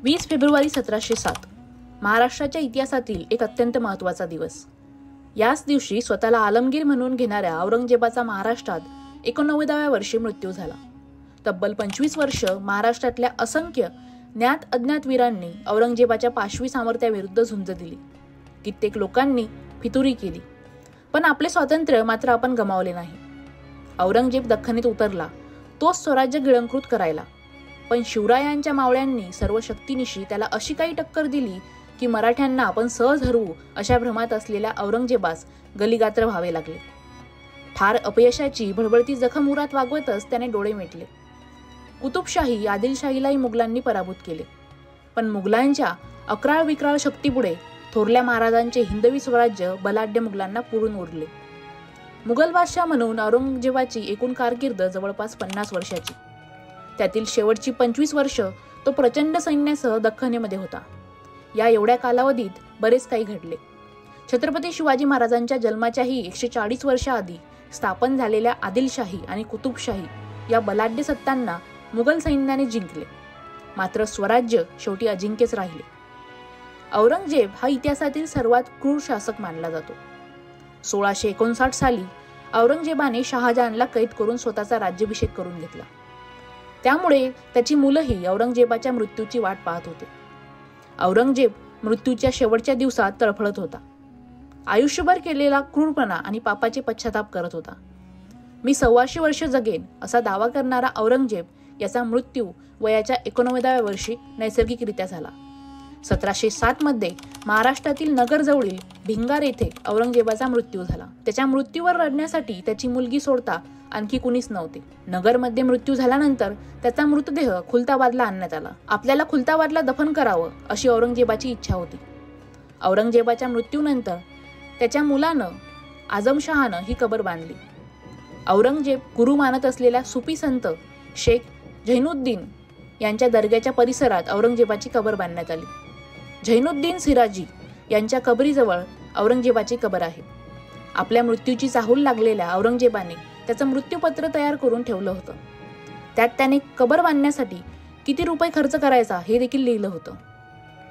20 February 1707 महाराष्ट्राच्या इतिहासातील एक अत्यंत महत्त्वाचा दिवस। याच दिवशी स्वतःला आलमगीर म्हणून घेणाऱ्या औरंगजेबाचा महाराष्ट्रात 89व्या वर्षी मृत्यू झाला। तब्बल 25 वर्ष महाराष्ट्रातल्या असंख्य ज्ञात अज्ञात वीरांनी औरंगजेबाच्या पाशवी सामर्थ्याविरुद्ध झुंज दिली। कित्येक लोकांनी फितुरी केली, पण आपले स्वातंत्र्य मात्र आपण गमावले नाही। औरंगजेब दख्खनीत उतरला, तोच स्वराज्य गिळंकृत करायला, पण शिवरायांच्या मावळ्यांनी सर्व शक्तीनिशी त्याला अशी काही टक्कर दिली की मराठ्यांना आपण सहज हरवू अशा भ्रमात असलेल्या औरंगजेबास गलीगात्र व्हावे लागले। ठार अपयशाची भडभडती जखम उरात वागवतच त्याने डोळे मिटले। कुतुबशाही आदिलशाहीलाही मुघलांनी पराभूत केले, पण मुघलांच्या अक्राळ विक्राळ शक्तीपुढे थोरल्या महाराजांचे हिंदवी स्वराज्य बलाढ्य मुघलांना पुरून उरले। मुघल बादशाह म्हणून औरंगजेबाची एकूण कारकीर्द जवळपास 50 वर्षाची। त्यातील शेवटची 25 वर्ष तो प्रचंड सैन्यासह दख्खनीमध्ये होता। या एवढ्या कालावधीत बरेच काही घडले। छत्रपती शिवाजी महाराजांच्या जन्माच्याही 140 वर्षाआधी स्थापन झालेल्या आदिलशाही आणि कुतुबशाही या बलाढ्य सत्तांना मुघल सैन्याने जिंकले, मात्र स्वराज्य शेवटी अजिंक्यच राहिले। औरंगजेब हा इतिहासातील सर्वात क्रूर शासक मानला जातो। 1659 साली औरंगजेबाने शहाजहानला कैद करून स्वतःचा राज्याभिषेक करून घेतला। त्यामुळे त्याची मुलंही औरंगजेबाच्या मृत्यूची वाट पाहत होते। औरंगजेब मृत्यूच्या शेवटच्या दिवसात तळफळत होता। आयुष्यभर केलेला क्रूरपणा आणि पापाचे पश्चाताप करत होता। मी 125 वर्ष जगेन असा दावा करणारा औरंगजेब याचा मृत्यू वयाच्या 89व्या वर्षी नैसर्गिकरित्या झाला। 1707 मध्ये महाराष्ट्रातील नगरजवळील भिंगार येथे औरंगजेबाचा मृत्यू झाला। त्याच्या मृत्यूवर रडण्यासाठी त्याची मुलगी सोडता आणखी कुणीच नव्हते। नगरमध्ये मृत्यू झाल्यानंतर त्याचा मृतदेह खुलताबादला आणण्यात आला। आपल्याला खुलताबादला दफन करावं अशी औरंगजेबाची इच्छा होती। औरंगजेबाच्या मृत्यूनंतर त्याच्या मुलानं आझमशहानं ही कबर बांधली। औरंगजेब गुरु मानत असलेल्या सुफी संत शेख झैनुद्दीन यांच्या दर्ग्याच्या परिसरात औरंगजेबाची कबर बांधण्यात आली। झैनुद्दीन सिराजी यांच्या कबरीजवळ औरंगजेबाची कबर आहे। आपल्या मृत्यूची चाहूल लागलेल्या औरंगजेबाने त्याचं मृत्यूपत्र तयार करून ठेवलं होतं। त्यात त्याने कबर बांधण्यासाठी किती रुपये खर्च करायचा हे देखील लिहिलं होतं।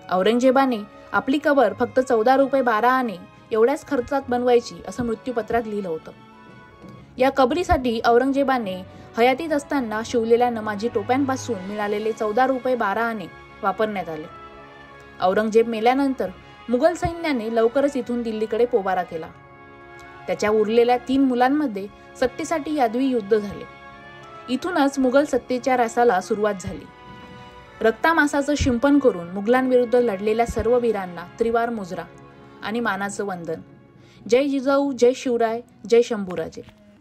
औरंगजेबाने आपली कबर फक्त 14 रुपये 12 आणे एवढ्याच खर्चात बनवायची असं मृत्यूपत्रात लिहिलं होतं। या कबरीसाठी औरंगजेबाने हयातीत असताना शिवलेल्या नमाजी टोप्यांपासून मिळालेले 14 रुपये 12 आणे वापरण्यात आले। औरंगजेब मेल्यानंतर मुघल सैन्याने लवकरच इथून दिल्लीकडे पोबारा केला। त्याच्या उरलेल्या 3 मुलांमध्ये सत्तेसाठी यादवी युद्ध झाले। इथूनच मुघल सत्तेच्या रासाला सुरुवात झाली। रक्तामासाचं शिंपण करून मुघलांविरुद्ध लढलेल्या सर्व वीरांना त्रिवार मुजरा आणि मानाचं वंदन। जय जिजाऊ, जय शिवराय, जय शंभूराजे।